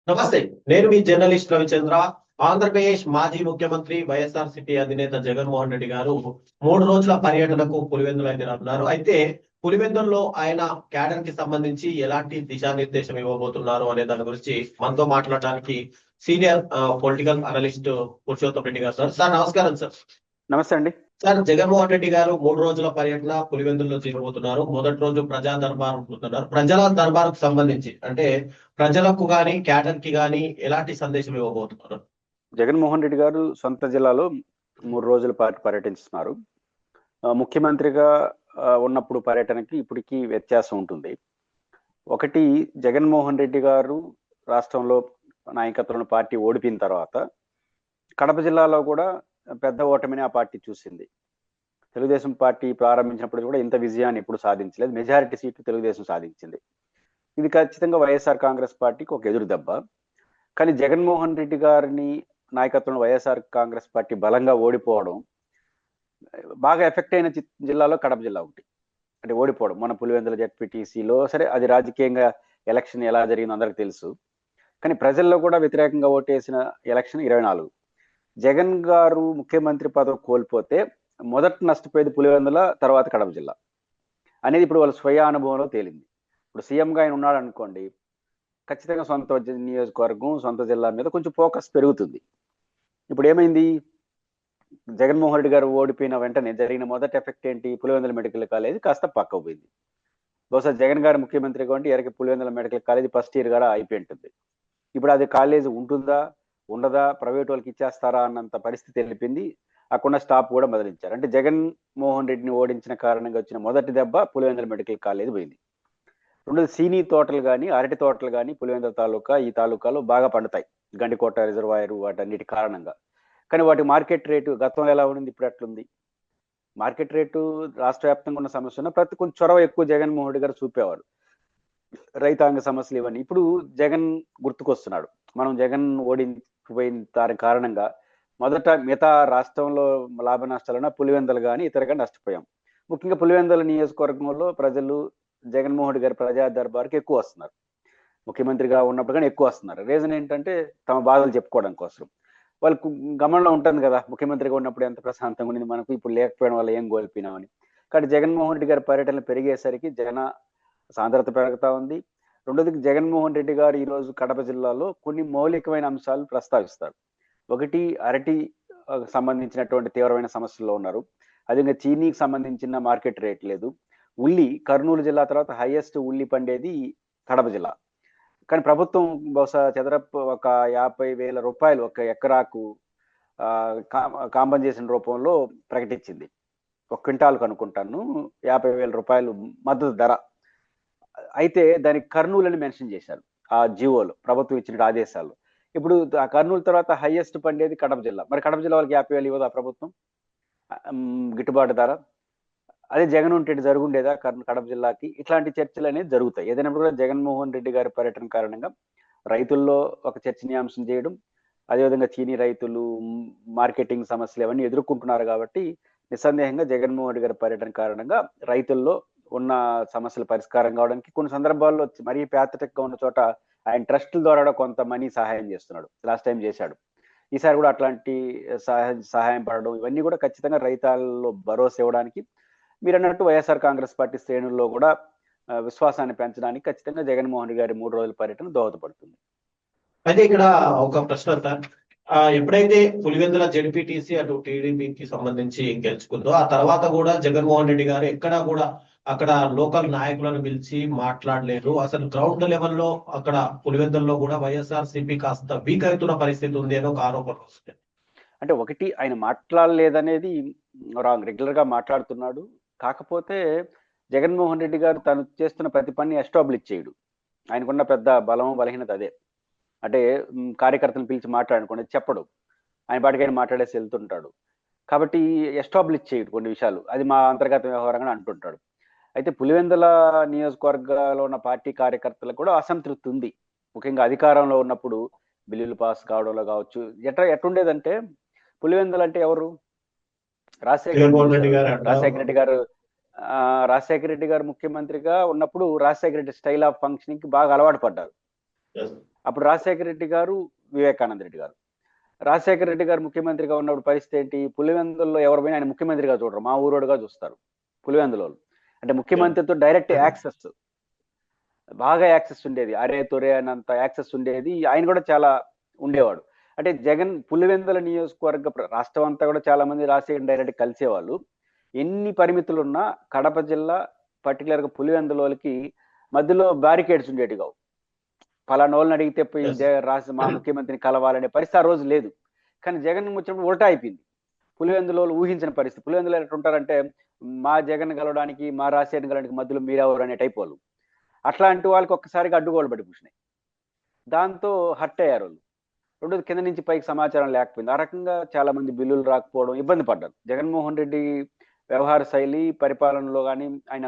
నమస్తే. నేను మీ జర్నలిస్ట్ రవిచంద్ర. ఆంధ్రప్రదేశ్ మాజీ ముఖ్యమంత్రి వైఎస్ఆర్సీపీ అధినేత జగన్మోహన్ రెడ్డి గారు 3 రోజుల పర్యటనకు పులివెందులు అయితే రానున్నారు. అయితే పులివెందుల్లో ఆయన క్యాడర్ కి సంబంధించి ఎలాంటి దిశానిర్దేశం ఇవ్వబోతున్నారు అనే దాని గురించి మనతో మాట్లాడడానికి senior political analyst Purushottam Reddy గారు. సార్ నమస్కారం సార్. నమస్తే అండి. సార్, జగన్మోహన్ రెడ్డి గారు 3 రోజుల పర్యటన పులివెందుల్లో చేరబోతున్నారు. మొదటి రోజు ప్రజా దర్బార్ ఉంటున్నారు. ప్రజల దర్బార్కు సంబంధించి అంటే ప్రజలకు గాని క్యాడర్ కి గాని ఎలాంటి సందేశం ఇవ్వబోతున్నారు? జగన్మోహన్ రెడ్డి గారు సొంత జిల్లాలో 3 రోజుల పాటు పర్యటిస్తున్నారు. ముఖ్యమంత్రిగా ఉన్నప్పుడు పర్యటనకి ఇప్పటికీ వ్యత్యాసం ఉంటుంది. ఒకటి, జగన్మోహన్ రెడ్డి గారు రాష్ట్రంలో నాయకత్వంలో పార్టీ ఓడిపోయిన తర్వాత కడప జిల్లాలో కూడా పెద్ద ఓటమిని ఆ పార్టీ చూసింది. తెలుగుదేశం పార్టీ ప్రారంభించినప్పుడు కూడా ఇంత విజయాన్ని ఎప్పుడు సాధించలేదు. మెజారిటీ సీట్లు తెలుగుదేశం సాధించింది. ఇది ఖచ్చితంగా వైఎస్ఆర్ కాంగ్రెస్ పార్టీకి ఒక ఎదురు దెబ్బ. కానీ జగన్మోహన్ రెడ్డి గారిని నాయకత్వంలో వైఎస్ఆర్ కాంగ్రెస్ పార్టీ బలంగా ఓడిపోవడం బాగా ఎఫెక్ట్ అయిన జిల్లాలో కడప జిల్లా ఒకటి. అంటే ఓడిపోవడం మన పులివెందుల జెడ్పీటీసీలో, సరే అది రాజకీయంగా ఎలక్షన్ ఎలా జరిగిందో అందరికి తెలుసు. కానీ ప్రజల్లో కూడా వ్యతిరేకంగా ఓటేసిన ఎలక్షన్ 24. జగన్ గారు ముఖ్యమంత్రి పదవి కోల్పోతే మొదట నష్టపోయేది పులివెందుల, తర్వాత కడప జిల్లా అనేది ఇప్పుడు వాళ్ళ స్వయ అనుభవంలో తేలింది. ఇప్పుడు సీఎంగా ఆయన ఉన్నాడు అనుకోండి, ఖచ్చితంగా సొంత నియోజకవర్గం, సొంత జిల్లా మీద కొంచెం ఫోకస్ పెరుగుతుంది. ఇప్పుడు ఏమైంది, జగన్మోహన్ రెడ్డి గారు ఓడిపోయిన వెంటనే జరిగిన మొదటి ఎఫెక్ట్ ఏంటి? పులివెందుల మెడికల్ కాలేజీ కాస్త పక్కకు పోయింది. బహుశా జగన్ గారు ముఖ్యమంత్రిగా ఉంటే ఎరకి Pulivendula medical college first year గారు అయిపోయి ఉంటుంది. ఇప్పుడు అది కాలేజీ ఉంటుందా ఉండదా, ప్రైవేట్ వాళ్ళకి ఇచ్చేస్తారా అన్నంత పరిస్థితి వెళ్ళిపోయింది. అక్కడ స్టాప్ కూడా బదిలించారు. అంటే జగన్మోహన్ రెడ్డిని ఓడించిన కారణంగా వచ్చిన మొదటి దెబ్బ పులివెందుల మెడికల్ కాలేజీ పోయింది. రెండోది, సీనీ తోటలు కానీ అరటి తోటలు కానీ పులివెందుల తాలూకా ఈ తాలూకాలో బాగా పండుతాయి, గండికోట రిజర్వాయర్ వాటన్నిటి కారణంగా. కానీ వాటి మార్కెట్ రేటు గతంలో ఎలా ఉంది, ఇప్పుడు ఎట్లుంది? మార్కెట్ రేటు రాష్ట్ర వ్యాప్తంగా ఉన్న సమస్య ఉన్న ప్రతి కొంచెం చొరవ ఎక్కువ జగన్మోహన్ రెడ్డి గారు చూపేవారు. రైతాంగ సమస్యలు ఇవన్నీ ఇప్పుడు జగన్ గుర్తుకొస్తున్నాడు. మనం జగన్ ఓడిపోయిన దాని కారణంగా మొదట మిగతా రాష్ట్రంలో లాభ నష్టాలన్నా పులివెందులు కానీ ఇతరగా నష్టపోయాం. ముఖ్యంగా పులివెందుల నియోజకవర్గంలో ప్రజలు జగన్మోహన్ రెడ్డి గారి ప్రజా దర్బార్కి ఎక్కువ వస్తున్నారు. ముఖ్యమంత్రిగా ఉన్నప్పుడు కానీ ఎక్కువ వస్తున్నారు. రీజన్ ఏంటంటే తమ బాధలు చెప్పుకోవడం కోసం. వాళ్ళకు గమనంలో ఉంటుంది కదా, ముఖ్యమంత్రిగా ఉన్నప్పుడు ఎంత ప్రశాంతంగా ఉండింది మనకు, ఇప్పుడు లేకపోవడం వల్ల ఏం కోల్పోయినామని. కానీ జగన్మోహన్ రెడ్డి గారి పర్యటనలు పెరిగేసరికి జన సాంద్రత పెరుగుతా ఉంది. రెండోది, జగన్మోహన్ రెడ్డి గారు ఈరోజు కడప జిల్లాలో కొన్ని మౌలికమైన అంశాలు ప్రస్తావిస్తారు. ఒకటి, అరటి సంబంధించినటువంటి తీవ్రమైన సమస్యల్లో ఉన్నారు. అదేవిధంగా చీనీకి సంబంధించిన మార్కెట్ రేట్ లేదు. ఉల్లి, కర్నూలు జిల్లా తర్వాత హైయెస్ట్ ఉల్లి పండేది కడప జిల్లా. కానీ ప్రభుత్వం బహుశా చదరపు ఒక 50,000 రూపాయలు ఒక ఎకరాకు కాంపన్సేషన్ రూపంలో ప్రకటించింది. ఒక క్వింటాల్కు అనుకుంటాను 50,000 రూపాయలు మద్దతు ధర. అయితే దానికి కర్నూలు అని మెన్షన్ చేశారు ఆ జియోలో, ప్రభుత్వం ఇచ్చిన ఆదేశాలు. ఇప్పుడు ఆ కర్నూలు తర్వాత హైయెస్ట్ పండేది కడప జిల్లా. మరి కడప జిల్లా వాళ్ళకి 50,000 ఇవ్వదా ప్రభుత్వం గిట్టుబాటు ధర? అదే జగన్ ఉంటే జరుగుండేదా కడప జిల్లాకి? ఇట్లాంటి చర్చలు అనేది జరుగుతాయి. ఏదైనప్పుడు కూడా జగన్మోహన్ రెడ్డి గారి పర్యటన కారణంగా రైతుల్లో ఒక చర్చనీయాంశం చేయడం, అదేవిధంగా చీనీ రైతులు మార్కెటింగ్ సమస్యలు అవన్నీ ఎదుర్కొంటున్నారు. కాబట్టి నిస్సందేహంగా జగన్మోహన్ రెడ్డి గారి పర్యటన కారణంగా రైతుల్లో ఉన్న సమస్యలు పరిష్కారం కావడానికి కొన్ని సందర్భాల్లో మరీ ప్యాథటిక్గా ఉన్న చోట ఆయన ట్రస్టుల ద్వారా కొంత మనీ సహాయం చేస్తున్నాడు. లాస్ట్ టైం చేశాడు. ఈసారి కూడా అట్లాంటి సహాయం పడడం ఇవన్నీ కూడా ఖచ్చితంగా రైతాల్లో భరోసా ఇవ్వడానికి, మీరు అన్నట్టు వైఎస్ఆర్ కాంగ్రెస్ పార్టీ శ్రేణుల్లో కూడా విశ్వాసాన్ని పెంచడానికి ఖచ్చితంగా జగన్మోహన్ రెడ్డి గారి 3 రోజుల పర్యటన దోహదపడుతుంది. అయితే ఇక్కడ ఒక ప్రశ్న సార్. ఎప్పుడైతే పులివెందుల జెడ్పీటీసీ అటు టీడీపీకి సంబంధించి గెలుచుకుందో ఆ తర్వాత కూడా జగన్మోహన్ రెడ్డి గారు ఎక్కడా కూడా అక్కడ లోకల్ నాయకులను పిలిచి మాట్లాడలేదు. అసలు గ్రౌండ్ లెవెల్లో అక్కడ పులివెందుల్లో కూడా వైఎస్ఆర్ సిపి కాస్త వీక్ అవుతున్న పరిస్థితి ఉంది అని ఒక ఆరోపణ వస్తుంది. అంటే ఒకటి, ఆయన మాట్లాడలేదనేది రాంగ్. రెగ్యులర్ గా మాట్లాడుతున్నాడు. కాకపోతే జగన్మోహన్ రెడ్డి గారు తను చేస్తున్న ప్రతి పని ఎస్టాబ్లిష్ చేయడు. ఆయనకున్న పెద్ద బలం బలహీనత అదే. అంటే కార్యకర్తలను పిలిచి మాట్లాడుకోండి చెప్పడు. ఆయన పాటికి ఆయన మాట్లాడేసి వెళ్తుంటాడు. కాబట్టి ఎస్టాబ్లిష్ చేయడు కొన్ని విషయాలు. అది మా అంతర్గత వ్యవహారంగా అంటుంటాడు. అయితే పులివెందుల నియోజకవర్గాల్లో ఉన్న పార్టీ కార్యకర్తలకు కూడా అసంతృప్తి ఉంది. ముఖ్యంగా అధికారంలో ఉన్నప్పుడు బిల్లులు పాస్ కావడంలో కావచ్చు. ఎట్టుండేదంటే పులివెందులు అంటే ఎవరు? రాజశేఖర రెడ్డి గారు ముఖ్యమంత్రిగా ఉన్నప్పుడు Rajasekhara Reddy style of functioning కి బాగా అలవాటు పడ్డారు. అప్పుడు రాజశేఖర రెడ్డి గారు, వివేకానంద రెడ్డి గారు. రాజశేఖర రెడ్డి గారు ముఖ్యమంత్రిగా ఉన్నప్పుడు పరిస్థితి ఏంటి? పులివెందుల్లో ఎవరు పోయినా ఆయన ముఖ్యమంత్రిగా చూడరు, మా ఊరోడుగా చూస్తారు పులివెందులో. అంటే ముఖ్యమంత్రితో డైరెక్ట్ యాక్సెస్, బాగా యాక్సెస్ ఉండేది, అరే తొరే అన్నంత యాక్సెస్ ఉండేది. ఆయన కూడా చాలా ఉండేవాడు. అంటే జగన్ పులివెందుల నియోజకవర్గ రాష్ట్రం అంతా కూడా చాలా మంది రాజశేఖర్ డైరెక్ట్ కలిసేవాళ్ళు. ఎన్ని పరిమితులు ఉన్నా కడప జిల్లా పర్టికులర్ గా పులివెందులకి మధ్యలో బ్యారికేడ్స్ ఉండేవి కావు. పలానా వాళ్ళని అడిగితే పోయి రాష్ట్ర మా ముఖ్యమంత్రిని కలవాలనే పరిస్థితి ఆ రోజు లేదు. కానీ జగన్ వచ్చినప్పుడు ఉల్టా అయిపోయింది. పులివెందులో ఊహించిన పరిస్థితి. పులివెందులో ఎట్లుంటారంటే మా జగన్ కలవడానికి మా రాజశేఖర్ కలవడానికి మధ్యలో మీరెవరు అనే టైప్ వాళ్ళు. అట్లాంటి వాళ్ళకి ఒక్కసారిగా అడ్డుగోలు పడి కూర్చున్నాయి. దాంతో హర్ట్ అయ్యారు వాళ్ళు. రెండోది కింద నుంచి పైకి సమాచారం లేకపోయింది. ఆ రకంగా చాలా మంది బిల్లులు రాకపోవడం, ఇబ్బంది పడ్డారు. జగన్మోహన్ రెడ్డి వ్యవహార శైలి పరిపాలనలో కానీ ఆయన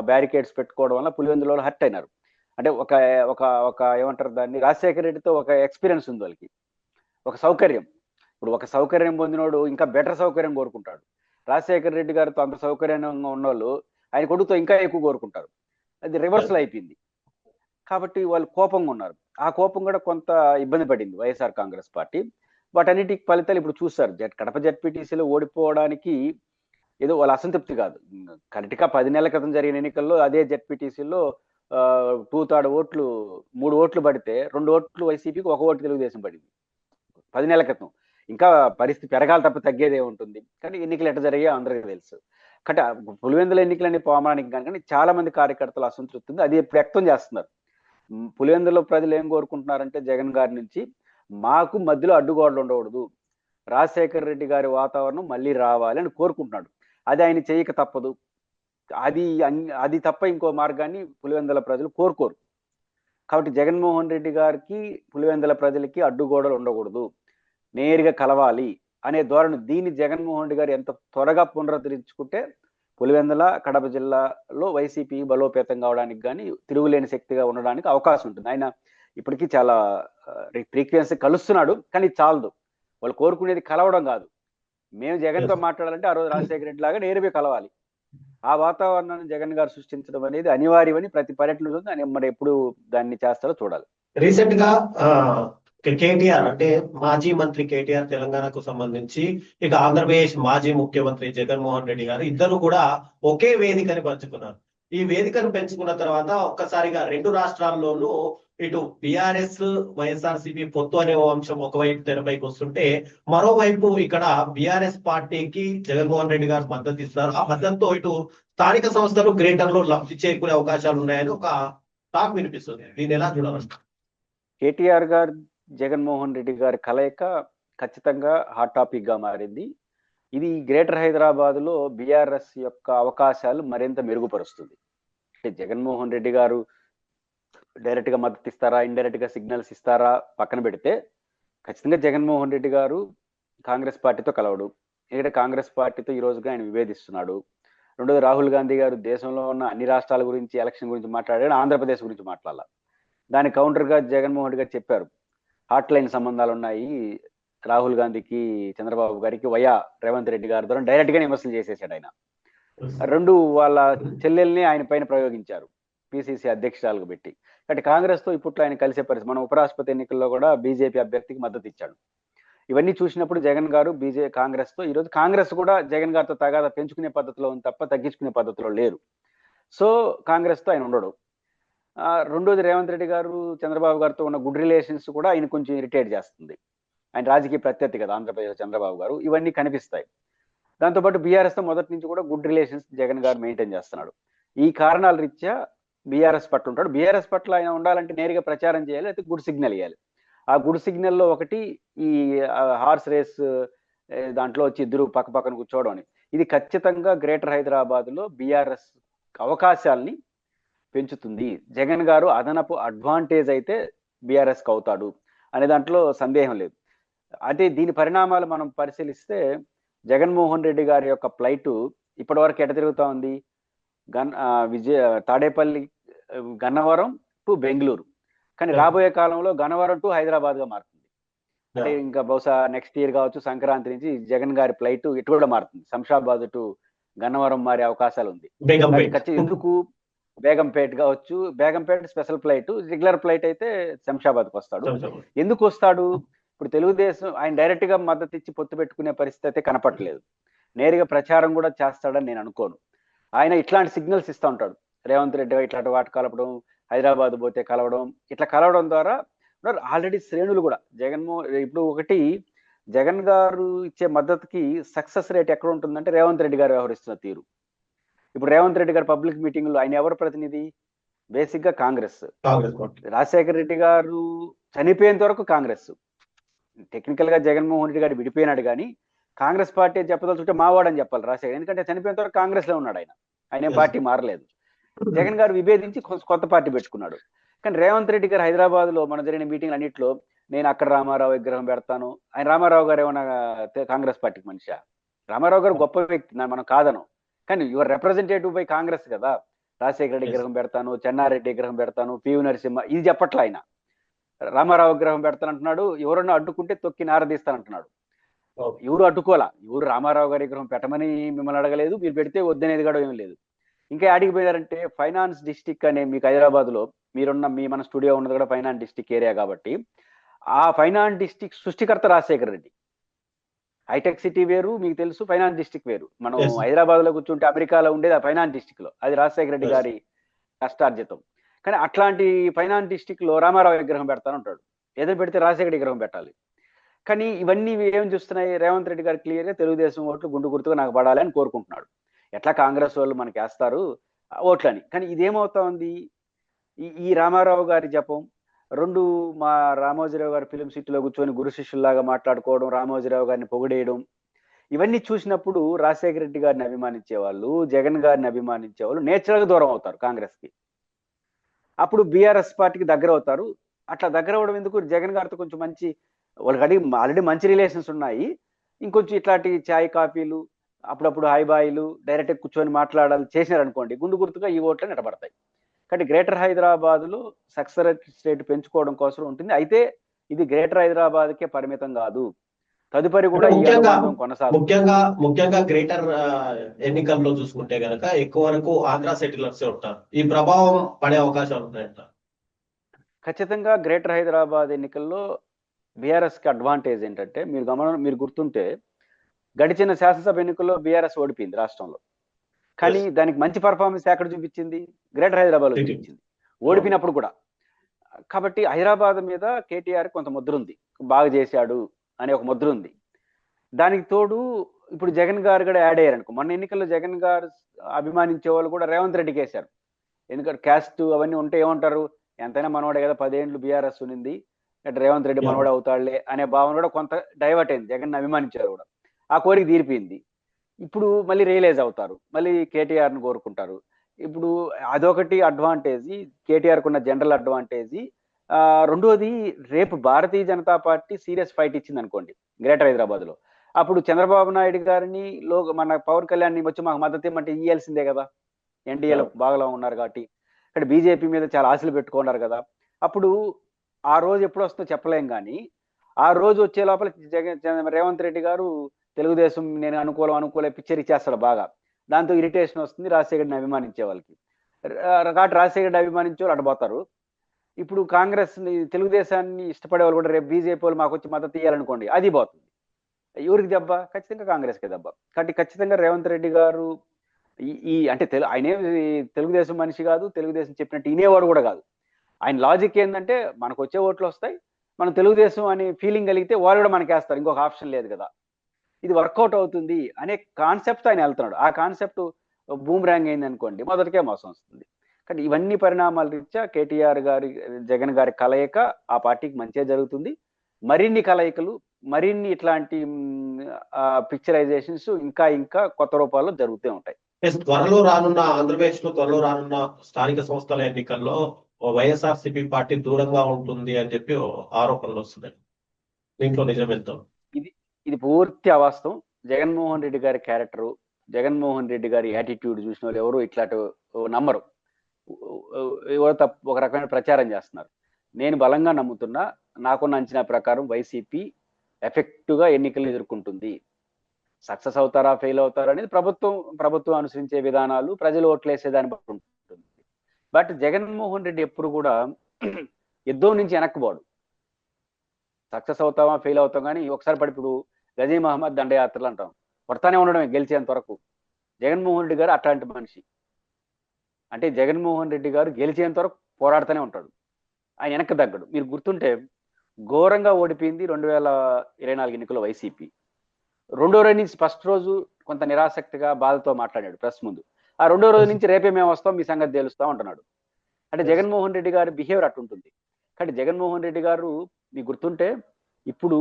బ్యారికేడ్స్ పెట్టుకోవడం వల్ల పులివెందులో హర్ట్ అయినారు. అంటే ఒక ఒక ఒక ఏమంటారు దాన్ని, రాజశేఖర రెడ్డితో ఒక ఎక్స్పీరియన్స్ ఉంది వాళ్ళకి, ఒక సౌకర్యం. ఇప్పుడు ఒక సౌకర్యం పొందినోడు ఇంకా బెటర్ సౌకర్యం కోరుకుంటాడు. రాజశేఖర రెడ్డి గారితో అంత సౌకర్యంగా ఉన్నోళ్ళు ఆయన కొడుకుతో ఇంకా ఎక్కువ కోరుకుంటారు. అది రివర్సల్ అయిపోయింది. కాబట్టి వాళ్ళు కోపంగా ఉన్నారు. ఆ కోపం కూడా కొంత ఇబ్బంది పడింది వైఎస్ఆర్ కాంగ్రెస్ పార్టీ. వాటన్నిటికి ఫలితాలు ఇప్పుడు చూస్తారు. కడప జెడ్పీటీసీలో ఓడిపోవడానికి ఏదో వాళ్ళ అసంతృప్తి కాదు. కరెక్ట్గా 10 నెలల క్రితం జరిగిన ఎన్నికల్లో అదే జెడ్పీటీసీలో 2/3 ఓట్లు, 3 ఓట్లు పడితే 2 ఓట్లు వైసీపీకి, 1 ఓటు తెలుగుదేశం పడింది 10 నెలల క్రితం. ఇంకా పరిస్థితి పెరగాలి తప్ప తగ్గేదే ఉంటుంది. కానీ ఎన్నికలు ఎట్లా జరిగాయో అందరికీ తెలుసు. కాబట్టి పులివెందుల ఎన్నికలనే పోవడానికి కానీ చాలా మంది కార్యకర్తలు అసంతృప్తి ఉంది. అది ఇప్పుడు వ్యక్తం చేస్తున్నారు. పులివెందుల ప్రజలు ఏం కోరుకుంటున్నారంటే జగన్ గారి నుంచి, మాకు మధ్యలో అడ్డుగోడలు ఉండకూడదు, రాజశేఖర రెడ్డి గారి వాతావరణం మళ్ళీ రావాలి అని కోరుకుంటున్నాడు. అది ఆయన చేయక తప్పదు. అది తప్ప ఇంకో మార్గాన్ని పులివెందుల ప్రజలు కోరుకోరు. కాబట్టి జగన్మోహన్ రెడ్డి గారికి, పులివెందుల ప్రజలకి అడ్డుగోడలు ఉండకూడదు, నేరుగా కలవాలి అనే ధోరణి. దీన్ని జగన్మోహన్ రెడ్డి గారు ఎంత త్వరగా పునరుద్ధరించుకుంటే పులివెందుల, కడప జిల్లాలో వైసీపీ బలోపేతం కావడానికి కానీ, తిరుగులేని శక్తిగా ఉండడానికి అవకాశం ఉంటుంది. ఆయన ఇప్పటికీ చాలా ఫ్రీక్వెన్సీ కలుస్తున్నాడు, కానీ చాలదు. వాళ్ళు కోరుకునేది కలవడం కాదు. మేము జగన్తో మాట్లాడాలంటే ఆ రోజు రాజశేఖర రెడ్డి లాగా నేరుగా కలవాలి. ఆ వాతావరణాన్ని జగన్ గారు సృష్టించడం అనేది అనివార్యమని ప్రతి పర్యటనలో మరి ఎప్పుడు దాన్ని చేస్తారో చూడాలి. రీసెంట్ గా కేటీఆర్, అంటే మాజీ మంత్రి కేటీఆర్ తెలంగాణకు సంబంధించి, ఇక ఆంధ్రప్రదేశ్ మాజీ ముఖ్యమంత్రి జగన్మోహన్ రెడ్డి గారు ఇద్దరు కూడా ఒకే వేదికని పంచుకున్నారు. ఈ వేదికను పెంచుకున్న తర్వాత ఒక్కసారిగా రెండు రాష్ట్రాల్లోనూ ఇటు బిఆర్ఎస్, వైఎస్ఆర్సీపీ పొత్తు అనే అంశం ఒకవైపు తెరపైకి వస్తుంటే, మరోవైపు ఇక్కడ బిఆర్ఎస్ పార్టీకి జగన్మోహన్ రెడ్డి గారు మద్దతు ఇస్తారు. ఆ మద్దతుతో ఇటు స్థానిక సంస్థలు గ్రేటర్ లో లబ్ధి చేకూరే అవకాశాలు ఉన్నాయని ఒక టాక్ వినిపిస్తుంది. దీన్ని ఎలా చూడాలి? కేటీఆర్ గారు, జగన్మోహన్ రెడ్డి గారి కలయిక ఖచ్చితంగా హాట్ టాపిక్ గా మారింది. ఇది గ్రేటర్ హైదరాబాద్ లో బిఆర్ఎస్ యొక్క అవకాశాలు మరింత మెరుగుపరుస్తుంది. అంటే జగన్మోహన్ రెడ్డి గారు డైరెక్ట్ గా మద్దతు ఇస్తారా, ఇండైరెక్ట్ గా సిగ్నల్స్ ఇస్తారా పక్కన పెడితే, ఖచ్చితంగా జగన్మోహన్ రెడ్డి గారు కాంగ్రెస్ పార్టీతో కలవడు. ఎందుకంటే కాంగ్రెస్ పార్టీతో ఈ రోజుగా ఆయన విభేదిస్తున్నాడు. రెండోది, రాహుల్ గాంధీ గారు దేశంలో ఉన్న అన్ని రాష్ట్రాల గురించి, ఎలక్షన్ గురించి మాట్లాడారు, ఆంధ్రప్రదేశ్ గురించి మాట్లాడాల. దానికి కౌంటర్ గా జగన్మోహన్ రెడ్డి గారు చెప్పారు, హాట్ లైన్ సంబంధాలు ఉన్నాయి రాహుల్ గాంధీకి, చంద్రబాబు గారికి వయా రేవంత్ రెడ్డి గారి ద్వారా డైరెక్ట్ గా విమర్శలు చేసేసాడు ఆయన. రెండు వాళ్ళ చెల్లెల్ని ఆయన పైన ప్రయోగించారు పిసిసి అధ్యక్షురాలకు పెట్టి. కాబట్టి కాంగ్రెస్ తో ఇప్పట్లో ఆయన కలిసే పరిస్థితి. మన ఉపరాష్ట్రపతి ఎన్నికల్లో కూడా బీజేపీ అభ్యర్థికి మద్దతు ఇచ్చాడు. ఇవన్నీ చూసినప్పుడు జగన్ గారు కాంగ్రెస్ తో, ఈరోజు కాంగ్రెస్ కూడా జగన్ గారితో తగాదా పెంచుకునే పద్ధతిలో ఉంది తప్ప తగ్గించుకునే పద్ధతిలో లేరు. సో కాంగ్రెస్ తో ఆయన ఉండడు. రెండోది, రేవంత్ రెడ్డి గారు చంద్రబాబు గారితో ఉన్న గుడ్ రిలేషన్స్ కూడా ఆయన కొంచెం ఇరిటేట్ చేస్తుంది. ఆయన రాజకీయ ప్రత్యర్థి కదా ఆంధ్రప్రదేశ్ చంద్రబాబు గారు, ఇవన్నీ కనిపిస్తాయి. దాంతోపాటు బీఆర్ఎస్ తో మొదటి నుంచి కూడా గుడ్ రిలేషన్స్ జగన్ గారు మెయింటైన్ చేస్తున్నాడు. ఈ కారణాల రీత్యా బీఆర్ఎస్ పట్ల ఉంటాడు. బీఆర్ఎస్ పట్ల ఆయన ఉండాలంటే నేరుగా ప్రచారం చేయాలి, అయితే గుడ్ సిగ్నల్ ఇవ్వాలి. ఆ గుడ్ సిగ్నల్లో ఒకటి ఈ హార్స్ రేస్ దాంట్లో వచ్చి ఇద్దరు పక్క పక్కన కూర్చోవడం అని. ఇది ఖచ్చితంగా గ్రేటర్ హైదరాబాద్ లో బీఆర్ఎస్ అవకాశాలని పెంచుతుంది. జగన్ గారు అదనపు అడ్వాంటేజ్ అయితే బీఆర్ఎస్ కి అవుతాడు అనే దాంట్లో సందేహం లేదు. అదే దీని పరిణామాలు మనం పరిశీలిస్తే, జగన్మోహన్ రెడ్డి గారి యొక్క ఫ్లైట్ ఇప్పటి వరకు ఎట తిరుగుతా ఉంది, తాడేపల్లి, గన్నవరం టు బెంగళూరు. కానీ రాబోయే కాలంలో గన్నవరం టు హైదరాబాద్ గా మారుతుంది. అంటే ఇంకా బహుశా నెక్స్ట్ ఇయర్ కావచ్చు, సంక్రాంతి నుంచి జగన్ గారి ఫ్లైట్ ఇటు కూడా మారుతుంది, శంషాబాద్ టు గన్నవరం మారే అవకాశాలు ఉంది. ఎందుకు బేగంపేట కావచ్చు, Begumpet special flight, regular flight అయితే శంషాబాద్కి వస్తాడు. ఎందుకు వస్తాడు? ఇప్పుడు తెలుగుదేశం ఆయన డైరెక్ట్ గా మద్దతు ఇచ్చి పొత్తు పెట్టుకునే పరిస్థితి అయితే కనపట్లేదు. నేరుగా ప్రచారం కూడా చేస్తాడని నేను అనుకోను. ఆయన ఇట్లాంటి సిగ్నల్స్ ఇస్తూ ఉంటాడు. రేవంత్ రెడ్డి ఇట్లాంటి వాటి కలపడం, హైదరాబాద్ పోతే కలవడం, ఇట్లా కలవడం ద్వారా ఆల్రెడీ శ్రేణులు కూడా ఇప్పుడు ఒకటి జగన్ గారు ఇచ్చే మద్దతుకి సక్సెస్ రేట్ ఎక్కడ ఉంటుందంటే రేవంత్ రెడ్డి గారు వ్యవహరిస్తున్న తీరు. ఇప్పుడు రేవంత్ రెడ్డి గారు పబ్లిక్ మీటింగ్ లో ఆయన ఎవరు ప్రతినిధి? బేసిక్ గా కాంగ్రెస్. రాజశేఖర రెడ్డి గారు చనిపోయేంత వరకు కాంగ్రెస్. టెక్నికల్ గా జగన్మోహన్ రెడ్డి గారు విడిపోయినాడు కానీ కాంగ్రెస్ పార్టీ చెప్పదలుచుంటే మావాడని చెప్పాలి రాజశేఖర్. ఎందుకంటే చనిపోయేంత వరకు కాంగ్రెస్ లో ఉన్నాడు ఆయన ఏం పార్టీ మారలేదు. జగన్ గారు విభేదించి కొత్త పార్టీ పెట్టుకున్నాడు. కానీ రేవంత్ రెడ్డి గారు హైదరాబాద్ లో మన జరిగిన మీటింగ్ అన్నింటిలో నేను అక్కడ రామారావు విగ్రహం పెడతాను. ఆయన రామారావు గారు ఏమన్నా కాంగ్రెస్ పార్టీకి మనిషా? రామారావు గారు గొప్ప వ్యక్తి, మనం కాదను. కానీ యువర్ రిప్రజెంటేటివ్ బై కాంగ్రెస్ కదా. రాజశేఖర రెడ్డి విగ్రహం పెడతాను, చెన్నారెడ్డి విగ్రహం పెడతాను, పివి నరసింహ ఇది చెప్పట్ల ఆయన. రామారావు విగ్రహం పెడతానంటున్నాడు, ఎవరన్నా అడ్డుకుంటే తొక్కి నారదీస్తానంటున్నాడు. ఎవరు అడ్డుకోవాలా? ఎవరు రామారావు గారి విగ్రహం పెట్టమని మిమ్మల్ని అడగలేదు, మీరు పెడితే వద్దనేది కూడా ఏం లేదు. ఇంకా ఆడికి పోయారంటే ఫైనాన్స్ డిస్టిక్ అనే మీకు హైదరాబాద్ లో మన స్టూడియో ఉన్నది కూడా ఫైనాన్స్ డిస్టిక్ ఏరియా కాబట్టి ఆ ఫైనాన్స్ డిస్టిక్ సృష్టికర్త రాజశేఖర రెడ్డి. హైటెక్ సిటీ వేరు, మీకు తెలుసు, ఫైనాన్స్ డిస్టిక్ వేరు. మనం హైదరాబాద్ లో కూర్చుంటే అమెరికాలో ఉండేది ఆ ఫైనాన్స్ డిస్టిక్ లో, అది రాజశేఖర రెడ్డి గారి కష్టార్జితం. కానీ అట్లాంటి ఫైనాన్స్ డిస్టిక్ లో రామారావు విగ్రహం పెడతానంటాడు. ఏదో పెడితే రాజశేఖర విగ్రహం పెట్టాలి. కానీ ఇవన్నీ ఏం చూస్తున్నాయి? రేవంత్ రెడ్డి గారు క్లియర్గా తెలుగుదేశం ఓట్లు గుండు గుర్తుగా నాకు పడాలి అని కోరుకుంటున్నాడు. ఎట్లా కాంగ్రెస్ వాళ్ళు మనకి వేస్తారు ఓట్లని. కానీ ఇదేమవుతా ఉంది? ఈ రామారావు గారి జపం, రెండు మా రామోజీరావు గారి ఫిలిం సిటీలో కూర్చొని గురు శిష్యుల్లాగా మాట్లాడుకోవడం, రామోజీరావు గారిని పొగిడేయడం, ఇవన్నీ చూసినప్పుడు రాజశేఖర రెడ్డి గారిని అభిమానించే వాళ్ళు, జగన్ గారిని అభిమానించే వాళ్ళు నేచురల్ గా దూరం అవుతారు కాంగ్రెస్ కి. అప్పుడు బీఆర్ఎస్ పార్టీకి దగ్గర అవుతారు. అట్లా దగ్గర అవ్వడం ఎందుకు? జగన్ గారితో కొంచెం మంచి, వాళ్ళకి ఆల్రెడీ మంచి రిలేషన్స్ ఉన్నాయి. ఇంకొంచెం ఇట్లాంటి ఛాయ్ కాఫీలు, అప్పుడప్పుడు హైబాయిలు, డైరెక్ట్ కూర్చొని మాట్లాడాలి చేసినారనుకోండి, గుండు గుర్తుగా ఈ ఓట్లు నిలబడతాయి. కాబట్టి గ్రేటర్ హైదరాబాద్ లో సక్సెస్ రేట్ పెంచుకోవడం కోసం ఉంటుంది. అయితే ఇది గ్రేటర్ హైదరాబాద్ కే పరిమితం కాదు, తదుపరి కూడా ఈ అనుబంధం కొనసాగుతుంది. ముఖ్యంగా గ్రేటర్ ఎన్నికల్లో చూసుకుంటే గనక ఎక్కువ వరకు ఆంధ్ర సెటిలర్స్ ఉంటారు. ఈ ప్రభావం పడే అవకాశాలు ఉన్నాయంట. ఖచ్చితంగా గ్రేటర్ హైదరాబాద్ ఎన్నికల్లో బీఆర్ఎస్ కి అడ్వాంటేజ్ ఏంటంటే, మీరు గుర్తుంటే గడిచిన శాసనసభ ఎన్నికల్లో బీఆర్ఎస్ ఓడిపోయింది రాష్ట్రంలో. కానీ దానికి మంచి పర్ఫార్మెన్స్ ఎక్కడ చూపించింది? గ్రేటర్ హైదరాబాద్ లో చూపించింది, ఓడిపోయినప్పుడు కూడా. కాబట్టి హైదరాబాద్ మీద కేటీఆర్ కొంత ముద్ర ఉంది, బాగా చేశాడు అనే ఒక ముద్ర ఉంది. దానికి తోడు ఇప్పుడు జగన్ గారు కూడా యాడ్ అయ్యారు అనుకో. మొన్న ఎన్నికల్లో జగన్ గారు అభిమానించే వాళ్ళు కూడా రేవంత్ రెడ్డికి వేశారు. ఎందుకంటే క్యాస్ట్ అవన్నీ ఉంటే ఏమంటారు, ఎంతైనా మనవాడే కదా, 10 ఏళ్ళు బీఆర్ఎస్ ఉన్నింది, రేవంత్ రెడ్డి మనవాడు అవుతాడులే అనే భావన కూడా కొంత డైవర్ట్ అయింది. జగన్ అభిమానించారు కూడా, ఆ కోరిక తీరిపోయింది. ఇప్పుడు మళ్ళీ రియలైజ్ అవుతారు, మళ్ళీ కేటీఆర్ని కోరుకుంటారు. ఇప్పుడు అదొకటి అడ్వాంటేజ్, కేటీఆర్కి ఉన్న జనరల్ అడ్వాంటేజ్. రెండోది, రేపు Bharatiya Janata party serious fight ఇచ్చింది అనుకోండి గ్రేటర్ హైదరాబాద్ లో, అప్పుడు చంద్రబాబు నాయుడు గారిని మన పవన్ కళ్యాణ్ వచ్చి మాకు మద్దతు ఇవ్వమంటే ఇయ్యాల్సిందే కదా. ఎన్డీఏలో బాగా ఉన్నారు కాబట్టి. ఇక్కడ బీజేపీ మీద చాలా ఆశలు పెట్టుకున్నారు కదా. అప్పుడు ఆ రోజు ఎప్పుడు వస్తుందో చెప్పలేం, కానీ ఆ రోజు వచ్చే లోపల రేవంత్ రెడ్డి గారు తెలుగుదేశం నేను అనుకూల పిక్చర్ ఇచ్చేస్తాడు బాగా. దాంతో ఇరిటేషన్ వస్తుంది రాజశేఖర్ని అభిమానించే వాళ్ళకి. కాబట్టి రాజశేఖర్ని అభిమానించే వాళ్ళు అడ్డుపోతారు. ఇప్పుడు కాంగ్రెస్ తెలుగుదేశాన్ని ఇష్టపడే వాళ్ళు కూడా రేపు బీజేపీ వాళ్ళు మాకు వచ్చి మద్దతు ఇవ్వాలనుకోండి, అది పోతుంది. ఎవరికి దెబ్బ? ఖచ్చితంగా కాంగ్రెస్కి దెబ్బ. కాబట్టి ఖచ్చితంగా రేవంత్ రెడ్డి గారు అంటే ఆయనే తెలుగుదేశం మనిషి కాదు, తెలుగుదేశం చెప్పినట్టు వినేవాడు కూడా కాదు. ఆయన లాజిక్ ఏంటంటే, మనకు వచ్చే ఓట్లు వస్తాయి, మనం తెలుగుదేశం అనే ఫీలింగ్ కలిగితే వాళ్ళు కూడా మనకి వేస్తారు, ఇంకొక ఆప్షన్ లేదు కదా, ఇది వర్కౌట్ అవుతుంది అనే కాన్సెప్ట్ ఆయన వెళ్తున్నాడు. ఆ కాన్సెప్ట్ బూమ్రాంగ్ అయింది అనుకోండి, మొదటికే మోసం వస్తుంది. కానీ ఇవన్నీ పరిణామాల రీత్యా కేటీఆర్ గారి జగన్ గారి కలయిక ఆ పార్టీకి మంచిగా జరుగుతుంది. మరిన్ని కలయికలు, మరిన్ని ఇట్లాంటి పిక్చరైజేషన్స్ ఇంకా కొత్త రూపాల్లో జరుగుతూ ఉంటాయి. త్వరలో రానున్న ఆంధ్రప్రదేశ్ లో త్వరలో రానున్న స్థానిక సంస్థల ఎన్నికల్లో వైఎస్ఆర్సీపీ పార్టీ దూరంగా ఉంటుంది అని చెప్పి ఆరోపణలు వస్తున్నాయి. దీంట్లో నిజం ఎంత? ఇది పూర్తి అవాస్తవం. జగన్మోహన్ రెడ్డి గారి క్యారెక్టరు, జగన్మోహన్ రెడ్డి గారి యాటిట్యూడ్ చూసిన వాళ్ళు ఎవరు ఇట్లాంటి నమ్మరు. ఎవరో ఒక రకమైన ప్రచారం చేస్తున్నారు. నేను బలంగా నమ్ముతున్నా, నాకున్న అంచనా ప్రకారం వైసీపీ ఎఫెక్టివ్ గా ఎన్నికలు ఎదుర్కొంటుంది. సక్సెస్ అవుతారా ఫెయిల్ అవుతారా అనేది ప్రభుత్వం అనుసరించే విధానాలు, ప్రజలు ఓట్లేసే దాన్ని బట్టి ఉంటుంది. బట్ జగన్మోహన్ రెడ్డి ఎప్పుడు కూడా యుద్ధం నుంచి వెనక్కిపోడు. సక్సెస్ అవుతామా ఫెయిల్ అవుతాం కానీ ఒకసారి పడి ఇప్పుడు గజీ మహమ్మద్ దండయాత్రలు అంటాం, కొడతానే ఉండడమే గెలిచేంత వరకు. జగన్మోహన్ రెడ్డి గారు అట్లాంటి మనిషి. అంటే జగన్మోహన్ రెడ్డి గారు గెలిచేంత వరకు పోరాడుతూనే ఉంటాడు, ఆయన వెనక్కి తగ్గడు. మీరు గుర్తుంటే ఘోరంగా ఓడిపోయింది 2024 ఎన్నికల్లో వైసీపీ. రెండో రోజు నుంచి ఫస్ట్ రోజు కొంత నిరాసక్తిగా బాధతో మాట్లాడాడు ప్రెస్ ముందు. ఆ రెండో రోజు నుంచి రేపే మేము వస్తాం, మీ సంగతి తెలుస్తాం అంటున్నాడు. అంటే జగన్మోహన్ రెడ్డి గారి బిహేవియర్ అట్టుంటుంది. కానీ జగన్మోహన్ రెడ్డి గారు మీకు గుర్తుంటే ఇప్పుడు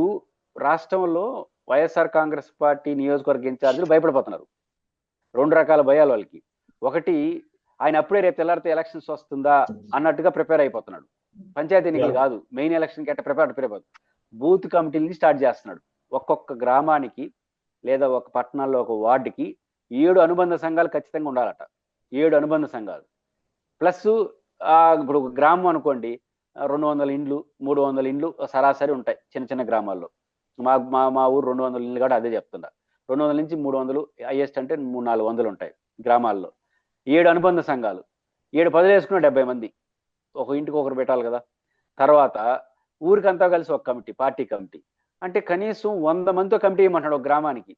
రాష్ట్రంలో వైఎస్ఆర్ కాంగ్రెస్ పార్టీ నియోజకవర్గ ఇన్ఛార్జీలు భయపడిపోతున్నారు. రెండు రకాల భయాలు వాళ్ళకి. ఒకటి, ఆయన అప్పుడే రేపు తెల్లారితే ఎలక్షన్స్ వస్తుందా అన్నట్టుగా ప్రిపేర్ అయిపోతున్నాడు. పంచాయతీ ఎన్నికలు కాదు, మెయిన్ ఎలక్షన్ కి ప్రిపేర్ అయిపోతుంది. బూత్ కమిటీలని స్టార్ట్ చేస్తున్నాడు. ఒక్కొక్క గ్రామానికి లేదా ఒక పట్టణంలో ఒక వార్డుకి 7 అనుబంధ సంఘాలు ఖచ్చితంగా ఉండాలట. 7 అనుబంధ సంఘాలు ప్లస్ ఇప్పుడు ఒక గ్రామం అనుకోండి, 200 ఇండ్లు 300 ఇండ్లు సరాసరి ఉంటాయి చిన్న చిన్న గ్రామాల్లో. మా ఊరు 200 ఇండ్లు కూడా అదే చెప్తున్నా. 200 నుంచి 300, హైయెస్ట్ అంటే 300-400 ఉంటాయి గ్రామాల్లో. 7 అనుబంధ సంఘాలు, 7 పదులు వేసుకున్న 70 మంది, ఒక ఇంటికి ఒకరు పెట్టాలి కదా. తర్వాత ఊరికంతా కలిసి ఒక కమిటీ, పార్టీ కమిటీ. అంటే కనీసం 100 మందితో కమిటీ ఇవ్వమంటాడు ఒక గ్రామానికి.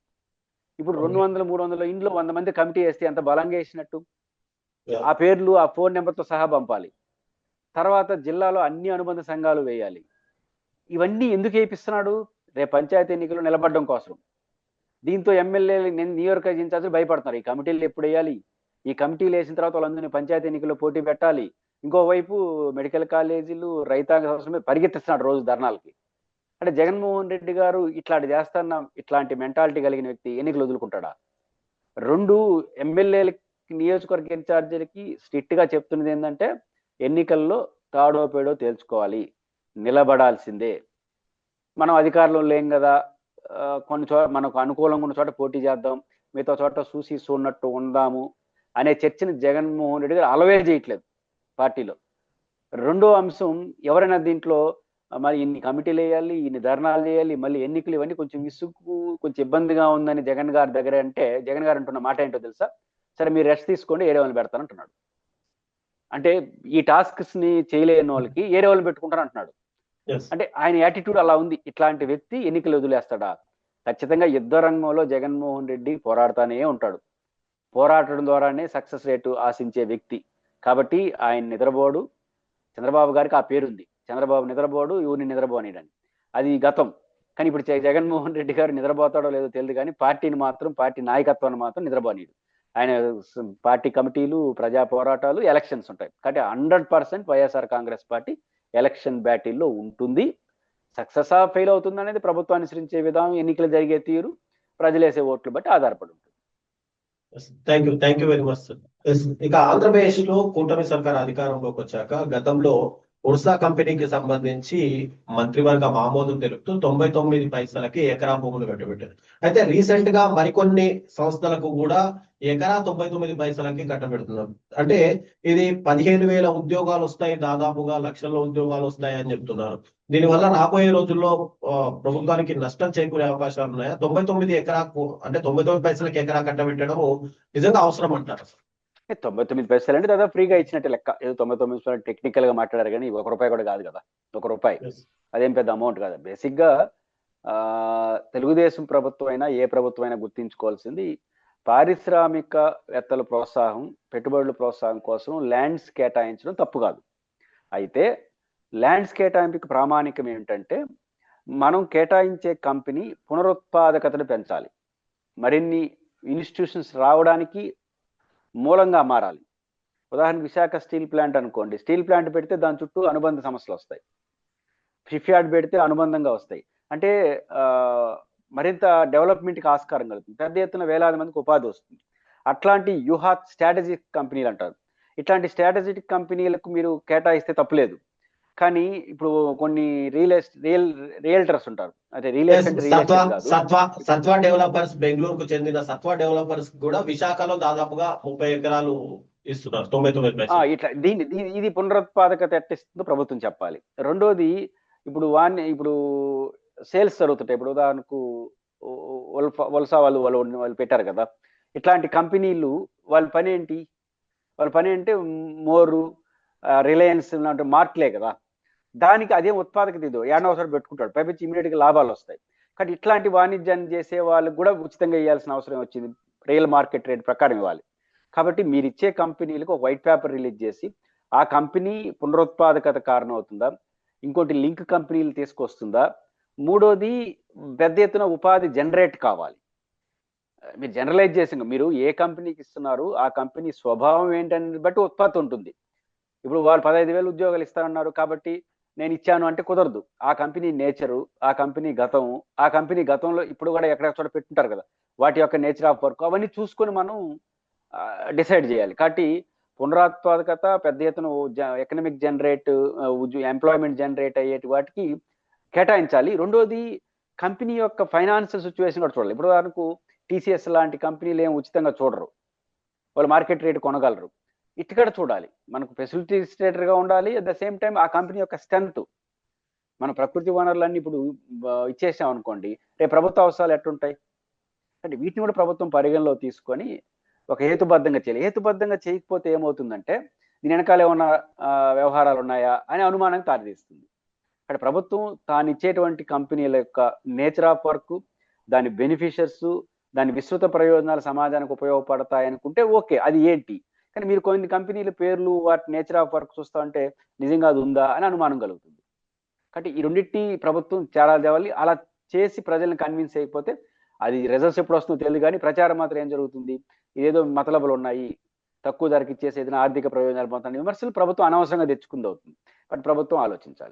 ఇప్పుడు 200-300 ఇంట్లో 100 మంది కమిటీ వేస్తే ఎంత బలంగా వేసినట్టు. ఆ పేర్లు ఆ ఫోన్ నెంబర్తో సహా పంపాలి. తర్వాత జిల్లాలో అన్ని అనుబంధ సంఘాలు వేయాలి. ఇవన్నీ ఎందుకు వేయిస్తున్నాడు? రేపు పంచాయతీ ఎన్నికలు నిలబడడం కోసం. దీంతో ఎమ్మెల్యేలు నియోజకవర్గ ఇన్ఛార్జీలు భయపడుతున్నారు, ఈ కమిటీలు ఎప్పుడు వేయాలి, ఈ కమిటీలు వేసిన తర్వాత వాళ్ళందరినీ పంచాయతీ ఎన్నికల్లో పోటీ పెట్టాలి. ఇంకోవైపు మెడికల్ కాలేజీలు, రైతాంగ సంస్థల మీద పరిగెత్తిస్తున్నాడు రోజు ధర్నాలకి. అంటే జగన్మోహన్ రెడ్డి గారు ఇట్లాంటి చేస్తున్న, ఇట్లాంటి మెంటాలిటీ కలిగిన వ్యక్తి ఎన్నికలు వదులుకుంటాడా? 2 ఎమ్మెల్యేలకి నియోజకవర్గ ఇన్ఛార్జీలకి స్ట్రిక్ట్ గా చెప్తున్నది ఏంటంటే, ఎన్నికల్లో తాడో పేడో తేల్చుకోవాలి, నిలబడాల్సిందే. మనం అధికారంలో లేం కదా, కొన్ని మనకు అనుకూలంగా ఉన్న చోట పోటీ చేద్దాం, మిగతా చోట చూసి చూడనట్టు ఉందాము అనే చర్చని జగన్మోహన్ రెడ్డి గారు అలవే చేయట్లేదు పార్టీలో. రెండో అంశం, ఎవరైనా దీంట్లో మరి ఇన్ని కమిటీలు వేయాలి, ఇన్ని ధర్నాలు చేయాలి, మళ్ళీ ఎన్నికలు, ఇవన్నీ కొంచెం విసుగు, కొంచెం ఇబ్బందిగా ఉందని జగన్ గారి దగ్గర అంటే, జగన్ గారు అంటున్న మాట ఏంటో తెలుసా? సరే మీరు రెస్ట్ తీసుకోండి, ఏరే వాళ్ళని పెడతాను అంటున్నాడు. అంటే ఈ టాస్క్స్ ని చేయలేని వాళ్ళకి ఏరే వాళ్ళని పెట్టుకుంటాను అంటున్నాడు. అంటే ఆయన యాటిట్యూడ్ అలా ఉంది. ఇట్లాంటి వ్యక్తి ఎన్నికలు వదిలేస్తాడా? ఖచ్చితంగా యుద్ధ రంగంలో జగన్మోహన్ రెడ్డి పోరాడుతానే ఉంటాడు. పోరాటం ద్వారానే సక్సెస్ రేటు ఆశించే వ్యక్తి కాబట్టి ఆయన నిద్రపోడు. చంద్రబాబు గారికి ఆ పేరుంది, చంద్రబాబు నిద్రపోడు, ఇవన్నీ నిద్రపోనిడని. అది గతం. కానీ ఇప్పుడు జగన్మోహన్ రెడ్డి గారు నిద్రపోతాడో లేదో తెలియదు కానీ పార్టీని మాత్రం, పార్టీ నాయకత్వాన్ని మాత్రం నిద్రపోనీడు. ఆయన పార్టీ కమిటీలు, ప్రజా పోరాటాలు, ఎలక్షన్స్ ఉంటాయి. కాబట్టి 100% వైఎస్ఆర్ కాంగ్రెస్ పార్టీ ఎలక్షన్ బ్యాటిల్లో ఉంటుంది. సక్సెస్ ఫెయిల్ అవుతుంది అనేది ప్రభుత్వాన్ని అనుసరించే విధానం, ఎన్నికలు జరిగే తీరు, ప్రజలేసే ఓట్లు బట్టి ఆధారపడి ఉంటుంది. Thank you very much. ఇక ఆంధ్రప్రదేశ్ లో కూటమి సర్కార్ అధికారంలోకి వచ్చాక గతంలో ఉర్సా కంపెనీకి సంబంధించి మంత్రివర్గం ఆమోదం తెలుపుతూ 99 పైసలకి ఎకరా భూములు కట్టబెట్టారు. అయితే రీసెంట్ గా మరికొన్ని సంస్థలకు కూడా ఎకరా 99 పైసలకి కట్టబెడుతున్నారు. అంటే ఇది 15,000 ఉద్యోగాలు వస్తాయి, దాదాపుగా లక్షల ఉద్యోగాలు వస్తాయి అని చెప్తున్నారు. దీనివల్ల రాబోయే రోజుల్లో ప్రభుత్వానికి నష్టం చేకూరే అవకాశాలు ఉన్నాయా? 99 ఎకరాకు, అంటే 99 పైసలకి ఎకరా కట్టబెట్టడం నిజంగా అవసరం అంటారు? 99 పైసలు అంటే దాదాపు ఫ్రీగా ఇచ్చినట్టు లెక్క. ఏదో 99 పైసలు టెక్నికల్ గా మాట్లాడారు కానీ ₹1 కూడా కాదు కదా. ₹1 అదేం పెద్ద అమౌంట్ కాదు. బేసిక్ గా తెలుగుదేశం ప్రభుత్వం అయినా ఏ ప్రభుత్వం అయినా గుర్తించుకోవాల్సింది, పారిశ్రామికవేత్తల ప్రోత్సాహం, పెట్టుబడుల ప్రోత్సాహం కోసం ల్యాండ్స్ కేటాయించడం తప్పు కాదు. అయితే ల్యాండ్స్ కేటాయింపుకి ప్రామాణికం ఏమిటంటే, మనం కేటాయించే కంపెనీ పునరుత్పాదకతను పెంచాలి, మరిన్ని ఇన్స్టిట్యూషన్స్ రావడానికి మూలంగా మారాలి. ఉదాహరణకు విశాఖ స్టీల్ ప్లాంట్ అనుకోండి, స్టీల్ ప్లాంట్ పెడితే దాని చుట్టూ అనుబంధ సమస్యలు వస్తాయి. షిప్యార్డ్ పెడితే అనుబంధంగా వస్తాయి. అంటే మరింత డెవలప్మెంట్కి ఆస్కారం కలుగుతుంది, పెద్ద ఎత్తున వేలాది మందికి ఉపాధి వస్తుంది. అట్లాంటి వ్యూహాత్ స్ట్రాటజిక్ కంపెనీలు అంటారు. ఇట్లాంటి స్ట్రాటజిక్ కంపెనీలకు మీరు కేటాయిస్తే తప్పులేదు. కానీ ఇప్పుడు కొన్ని రియల్టర్స్ ఉంటారు, అంటే సత్వా డెవలపర్స్, బెంగళూరుకు చెందిన సత్వా డెవలపర్స్ కూడా విశాఖలో దాదాపుగా 30 ఎకరాలు ఇస్తున్నారు, 99 ఇట్లా. ఇది పునరుత్పాదకత ఎట్టిస్తుందో ప్రభుత్వం చెప్పాలి. రెండోది, ఇప్పుడు సేల్స్ జరుగుతుంటాయి. ఇప్పుడు ఉదాహరణకు వలస వాళ్ళు పెట్టారు కదా, ఇట్లాంటి కంపెనీలు వాళ్ళ పని ఏంటి? వాళ్ళ పని అంటే మోరు, రిలయన్స్ లాంటి మార్క్లే కదా, దానికి అదే ఉత్పాదకత ఇది ఏడవసరం పెట్టుకుంటాడు, పైపించి ఇమీడియట్గా లాభాలు వస్తాయి. కానీ ఇట్లాంటి వాణిజ్యాన్ని చేసే వాళ్ళకి కూడా ఉచితంగా ఇవ్వాల్సిన అవసరం వచ్చింది, రియల్ మార్కెట్ రేట్ ప్రకారం ఇవ్వాలి. కాబట్టి మీరు ఇచ్చే కంపెనీలకు ఒక వైట్ పేపర్ రిలీజ్ చేసి ఆ కంపెనీ పునరుత్పాదకత కారణం అవుతుందా, ఇంకోటి లింక్ కంపెనీలు తీసుకొస్తుందా, మూడోది పెద్ద ఎత్తున ఉపాధి జనరేట్ కావాలి. మీరు జనరలైజ్ చేసిన మీరు ఏ కంపెనీకి ఇస్తున్నారు, ఆ కంపెనీ స్వభావం ఏంటనేది బట్టి ఉత్పత్తి ఉంటుంది. ఇప్పుడు వాళ్ళు 15,000 ఉద్యోగాలు ఇస్తారన్నారు కాబట్టి నేను ఇచ్చాను అంటే కుదరదు. ఆ కంపెనీ నేచరు, ఆ కంపెనీ గతం, ఆ కంపెనీ గతంలో ఇప్పుడు కూడా ఎక్కడెక్కడ చోట పెట్టుంటారు కదా, వాటి యొక్క నేచర్ ఆఫ్ వర్క్ అవన్నీ చూసుకొని మనం డిసైడ్ చేయాలి. కాబట్టి పునరుత్పాదకత, పెద్ద ఎత్తున ఎకనామిక్ జనరేట్, ఎంప్లాయ్మెంట్ జనరేట్ అయ్యేటి వాటికి కేటాయించాలి. రెండోది కంపెనీ యొక్క ఫైనాన్షియల్ సిచ్యువేషన్ కూడా చూడాలి. ఇప్పుడు వరకు టీసీఎస్ లాంటి కంపెనీలు ఏం ఉచితంగా చూడరు, వాళ్ళు మార్కెట్ రేట్ కొనగలరు. ఇక్కడ చూడాలి, మనకు ఫెసిలిటీ స్టేటర్గా ఉండాలి, అట్ ద సేమ్ టైం ఆ కంపెనీ యొక్క స్ట్రెంత్. మన ప్రకృతి వనరులన్నీ ఇప్పుడు ఇచ్చేసాం అనుకోండి, రేపు ప్రభుత్వ అవసరాలు ఎట్టుంటాయి అంటే వీటిని కూడా ప్రభుత్వం పరిగణలో తీసుకొని ఒక హేతుబద్ధంగా చేయాలి. హేతుబద్ధంగా చేయకపోతే ఏమవుతుందంటే దీని వెనకాల ఏమన్నా వ్యవహారాలు ఉన్నాయా అనే అనుమానానికి దారితీస్తుంది. అక్కడ ప్రభుత్వం తాను ఇచ్చేటువంటి కంపెనీల యొక్క నేచర్ ఆఫ్ వర్క్, దాని బెనిఫిషియర్స్, దాని విస్తృత ప్రయోజనాలు సమాజానికి ఉపయోగపడతాయి అనుకుంటే ఓకే, అది ఏంటి. కానీ మీరు కొన్ని కంపెనీల పేర్లు, వాటి నేచర్ ఆఫ్ వర్క్ చూస్తా ఉంటే నిజంగా అది ఉందా అని అనుమానం కలుగుతుంది. కాబట్టి ఈ రెండింటిని ప్రభుత్వం చాలా తేవాలి. అలా చేసి ప్రజల్ని కన్విన్స్ అయిపోతే అది రిజల్ట్స్ ఎప్పుడు వస్తుందో తెలియదు, కానీ ప్రచారం మాత్రం ఏం జరుగుతుంది, ఏదో మతలబులు ఉన్నాయి, తక్కువ ధరకి ఇచ్చేసి ఏదైనా ఆర్థిక ప్రయోజనాలు పొందుతున్న విమర్శలు ప్రభుత్వం అనవసరంగా తెచ్చుకుంది అవుతుంది. బట్ ప్రభుత్వం ఆలోచించాలి.